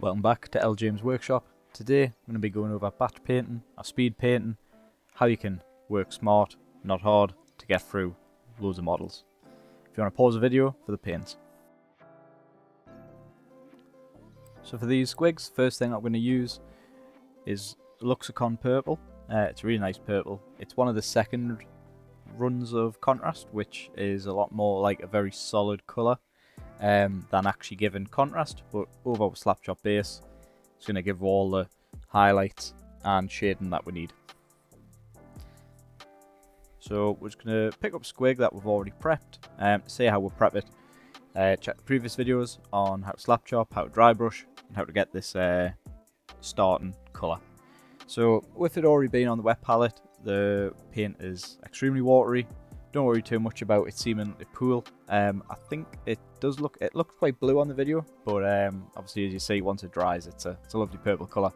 Welcome back to L James Workshop. Today I'm going to be going over batch painting or speed painting, how you can work smart, not hard, to get through loads of models. If you want to pause the video for the paints. So for these squigs, first thing I'm going to use is Luxicon Purple. It's a really nice purple. It's one of the second runs of contrast, which is a lot more like a very solid colour than actually giving contrast, but over with Slapshot base it's going to give all the highlights and shading that we need. So we're just going to pick up a squig that we've already prepped, see how we'll prep it. Check the previous videos on how to Slapshot, how to dry brush, and how to get this starting colour. So with it already being on the wet palette, the paint is extremely watery. Don't worry too much about it seeming a pool. I think it looks quite blue on the video, but obviously as you see, once it dries, it's a lovely purple colour.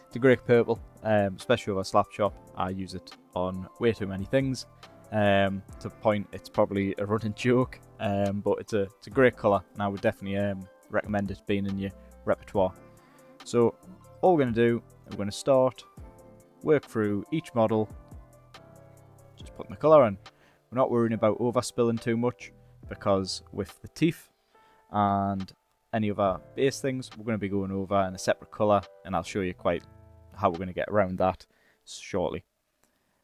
It's a great purple, especially with a Slapshot. I use it on way too many things, to the point it's probably a running joke, but it's a great colour, and I would definitely recommend it being in your repertoire. So all we're going to do, we're going to start, work through each model, just putting the colour in. We're not worrying about overspilling too much, because with the teeth and any other base things, we're going to be going over in a separate colour, and I'll show you quite how we're going to get around that shortly.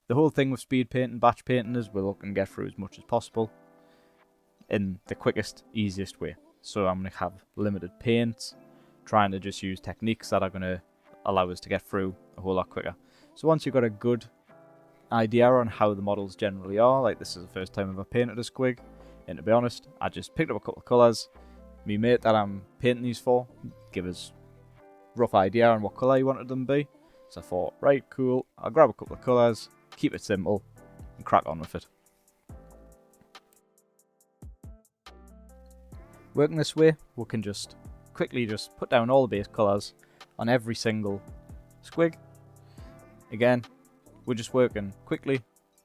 The whole thing with speed painting, batch painting, is we're looking to get through as much as possible in the quickest, easiest way. So I'm going to have limited paints, trying to just use techniques that are going to allow us to get through a whole lot quicker. So once you've got a good idea on how the models generally are, like this is the first time I've ever painted a squig, and to be honest, I just picked up a couple of colours. Me mate that I'm painting these for give us a rough idea on what colour he wanted them to be, so I thought, right, cool, I'll grab a couple of colours, keep it simple, and crack on with it. Working this way, we can just quickly put down all the base colours on every single squig. Again, we're just working quickly,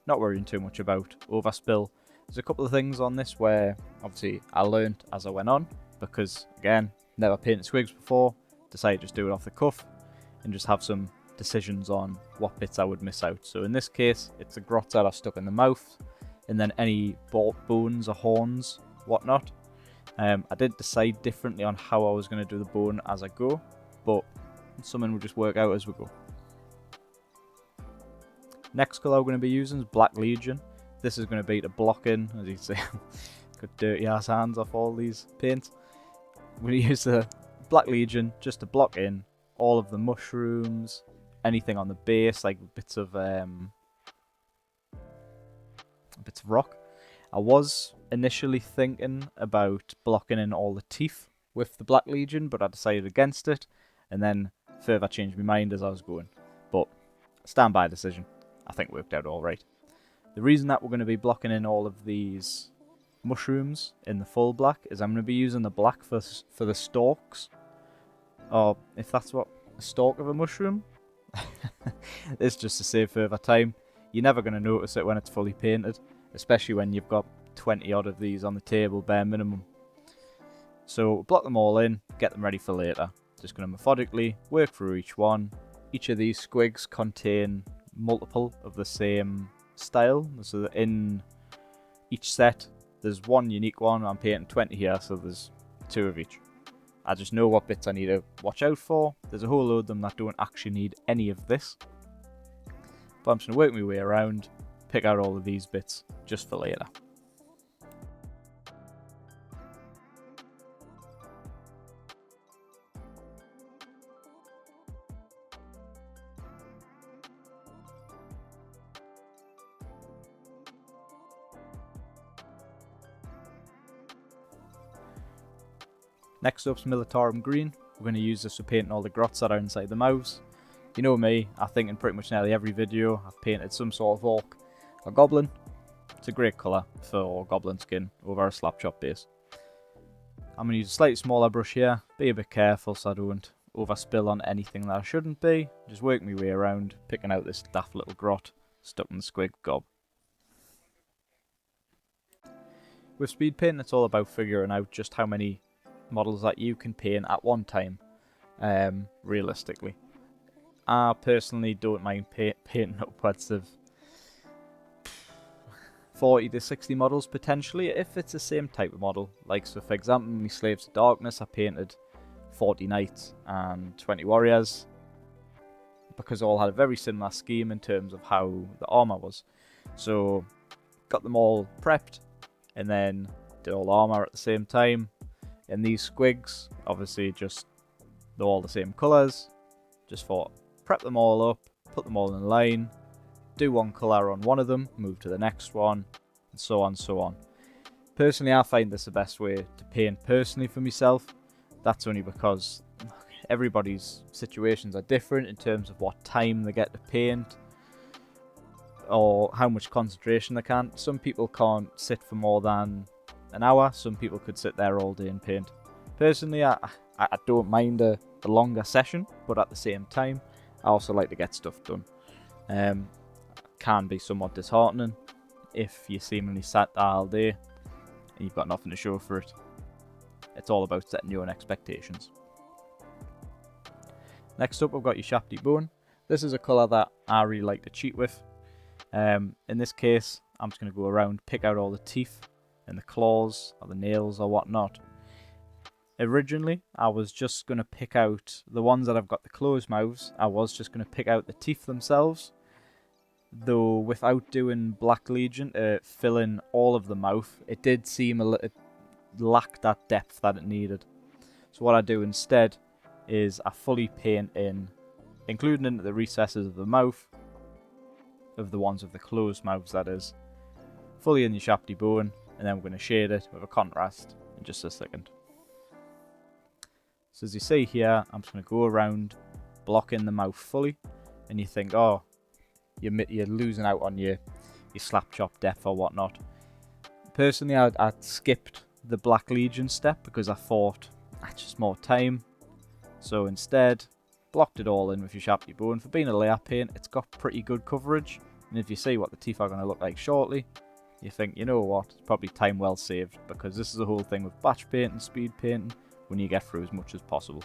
not worrying too much about overspill. There's a couple of things on this where obviously I learned as I went on, because again, never painted squigs before, decided to just do it off the cuff and just have some decisions on what bits I would miss out. So in this case, it's the grots that are stuck in the mouth, and then any bones or horns, whatnot. I did decide differently on how I was going to do the bone as I go, but something will just work out as we go. Next colour we're going to be using is Black Legion. This is going to be to block in, as you can see, got dirty ass hands off all these paints. We're going to use the Black Legion just to block in all of the mushrooms, anything on the base, like bits of rock. I was initially thinking about blocking in all the teeth with the Black Legion, but I decided against it, and then further changed my mind as I was going. But stand by decision. I think worked out alright. The reason that we're going to be blocking in all of these mushrooms in the full black is I'm going to be using the black for the stalks, or if that's what a stalk of a mushroom. It's just to save further time. You're never going to notice it when it's fully painted, especially when you've got 20 odd of these on the table bare minimum. So block them all in, get them ready for later. Just going to methodically work through each one. Each of these squigs contain multiple of the same style, so that in each set there's one unique one. I'm painting 20 here, so there's 2 of each. I just know what bits I need to watch out for. There's a whole load of them that don't actually need any of this, but I'm just going to work my way around, pick out all of these bits just for later. Next up's Militarum Green. We're going to use this for painting all the grots that are inside the mouths. You know me, I think in pretty much nearly every video I've painted some sort of orc or goblin. It's a great colour for goblin skin over a Slapshot base. I'm going to use a slightly smaller brush here, be a bit careful so I don't overspill on anything that I shouldn't be. Just work my way around, picking out this daft little grot stuck in the squig gob. With speed painting, it's all about figuring out just how many models that you can paint at one time. realistically. I personally don't mind painting upwards of 40 to 60 models potentially, if it's the same type of model. Like, so for example, my Slaves of Darkness, I painted 40 Knights and 20 Warriors, because all had a very similar scheme in terms of how the armour was. So, got them all prepped, and then did all the armour at the same time. And these squigs, obviously just, they're all the same colours. Just thought, prep them all up, put them all in line, do one colour on one of them, move to the next one, and so on, so on. Personally, I find this the best way to paint personally for myself. That's only because everybody's situations are different in terms of what time they get to paint or how much concentration they can. Some people can't sit for more than an hour, some people could sit there all day and paint. Personally, I don't mind a longer session, but at the same time, I also like to get stuff done. Can be somewhat disheartening if you seemingly sat there all day and you've got nothing to show for it. It's all about setting your own expectations. Next up, we've got your Shafty Bone. This is a colour that I really like to cheat with. In this case, I'm just going to go around, pick out all the teeth and the claws or the nails or whatnot. Originally, I was just going to pick out the ones that have got the closed mouths. I was just going to pick out the teeth themselves, though without doing Black Legion to fill in all of the mouth, it did seem it lacked that depth that it needed. So what I do instead is I fully paint in, including into the recesses of the mouth, of the ones with the closed mouths that is, fully in your Shafty Bone, and then we're going to shade it with a contrast in just a second. So as you see here, I'm just going to go around blocking the mouth fully, and you think, oh, you're losing out on your slap chop depth or whatnot. Personally, I'd skipped the Black Legion step because I thought that's just more time. So instead, blocked it all in with your Shafty Bone. For being a layer paint, it's got pretty good coverage, and if you see what the teeth are going to look like shortly, you think, you know what, it's probably time well saved, because this is the whole thing with batch paint and speed painting. We need to get through as much as possible.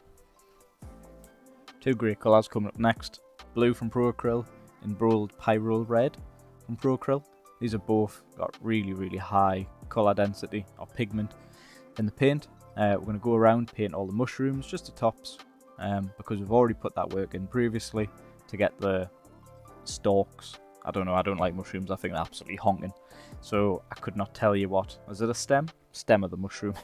Two great colours coming up next. Blue from Pro Acryl and Bold Pyro Red from Pro Acryl. These are both got really, really high colour density or pigment in the paint. We're going to go around, paint all the mushrooms, just the tops, because we've already put that work in previously to get the stalks. I don't know, I don't like mushrooms, I think they're absolutely honking. So I could not tell you what. Is it a stem? Stem of the mushroom.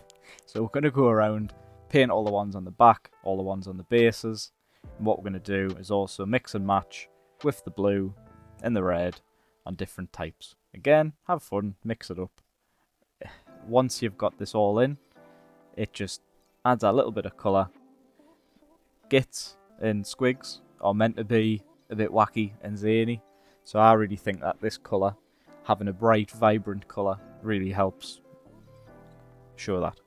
So we're going to go around, paint all the ones on the back, all the ones on the bases. And what we're going to do is also mix and match with the blue and the red on different types. Again, have fun, mix it up. Once you've got this all in, it just adds a little bit of colour. Gits and squigs are meant to be a bit wacky and zany, so I really think that this colour, having a bright, vibrant colour, really helps show that.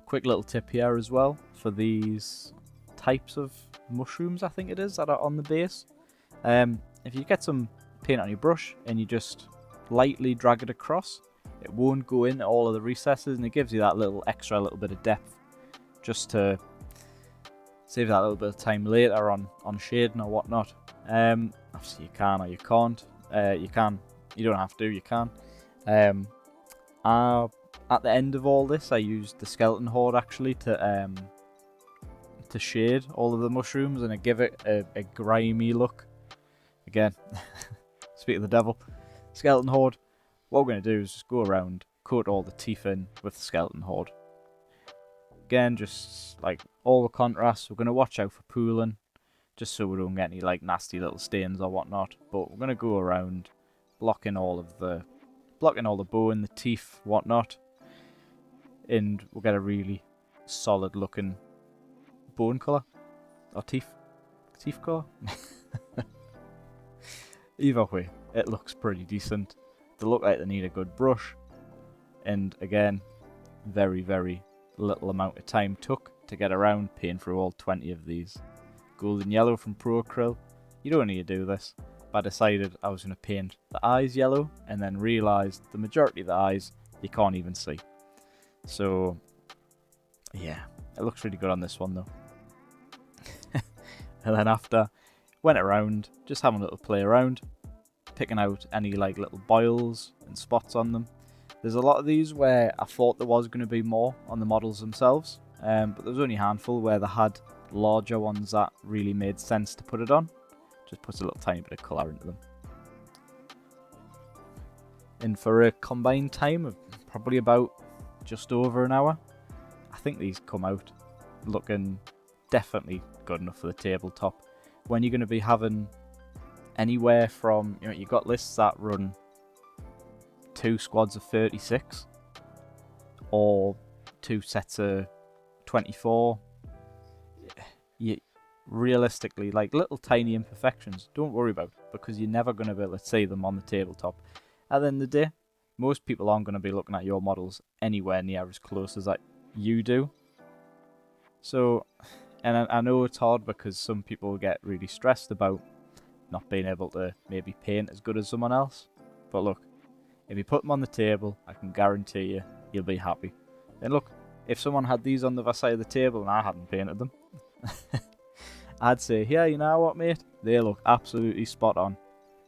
Quick little tip here as well for these types of mushrooms, I think it is, that are on the base. If you get some paint on your brush and you just lightly drag it across, it won't go in all of the recesses, and it gives you that little extra little bit of depth, just to save that little bit of time later on shading or whatnot. Obviously you can or you can't. You don't have to, you can. At the end of all this, I used the skeleton horde actually to shade all of the mushrooms and to give it a grimy look. Again, speak of the devil. Skeleton horde. What we're going to do is just go around, coat all the teeth in with the skeleton horde. Again, just like all the contrasts, we're going to watch out for pooling, just so we don't get any like nasty little stains or whatnot. But we're going to go around, blocking all the bone, the teeth, whatnot, and we'll get a really solid looking bone colour. or teeth core. Either way, it looks pretty decent. They look like they need a good brush, and again, very, very little amount of time took to get around painting through all 20 of these. Golden yellow from Pro Acryl. You don't need to do this, but I decided I was going to paint the eyes yellow, and then realised the majority of the eyes you can't even see. So yeah, it looks really good on this one though. And then after, went around, just having a little play around, picking out any like little boils and spots on them. There's a lot of these where I thought there was going to be more on the models themselves, but there was only a handful where they had larger ones that really made sense to put it on. Just puts a little tiny bit of colour into them. And for a combined time of probably about just over an hour, I think these come out looking definitely good enough for the tabletop. When you're going to be having anywhere from, you know, you got lists that run 2 squads of 36 or 2 sets of 24. You realistically, like, little tiny imperfections, don't worry about, because you're never going to be able to see them on the tabletop. At the end of the day, most people aren't going to be looking at your models anywhere near as close as that you do. So, and I know it's hard because some people get really stressed about not being able to maybe paint as good as someone else. But look, if you put them on the table, I can guarantee you, you'll be happy. And look, if someone had these on the other side of the table and I hadn't painted them, I'd say, yeah, you know what, mate? They look absolutely spot on.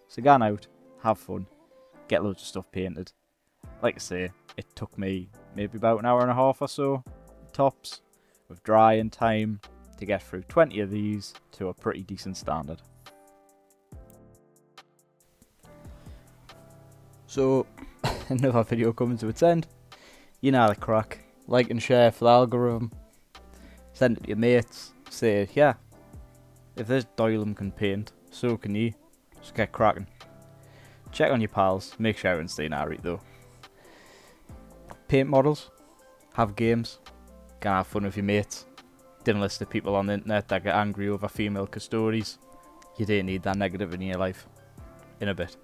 So go out, have fun, get loads of stuff painted. Like I say, it took me maybe about an hour and a half or so, tops, with drying time, to get through 20 of these to a pretty decent standard. So, another video coming to its end. You know the crack. Like and share for the algorithm. Send it to your mates. Say, yeah, if this Doylem can paint, so can you. Just get cracking. Check on your pals. Make sure everyone's staying alright though. Paint models. Have games. Can have fun with your mates. Didn't listen to people on the internet that get angry over female custodies. You don't need that negativity in your life. In a bit.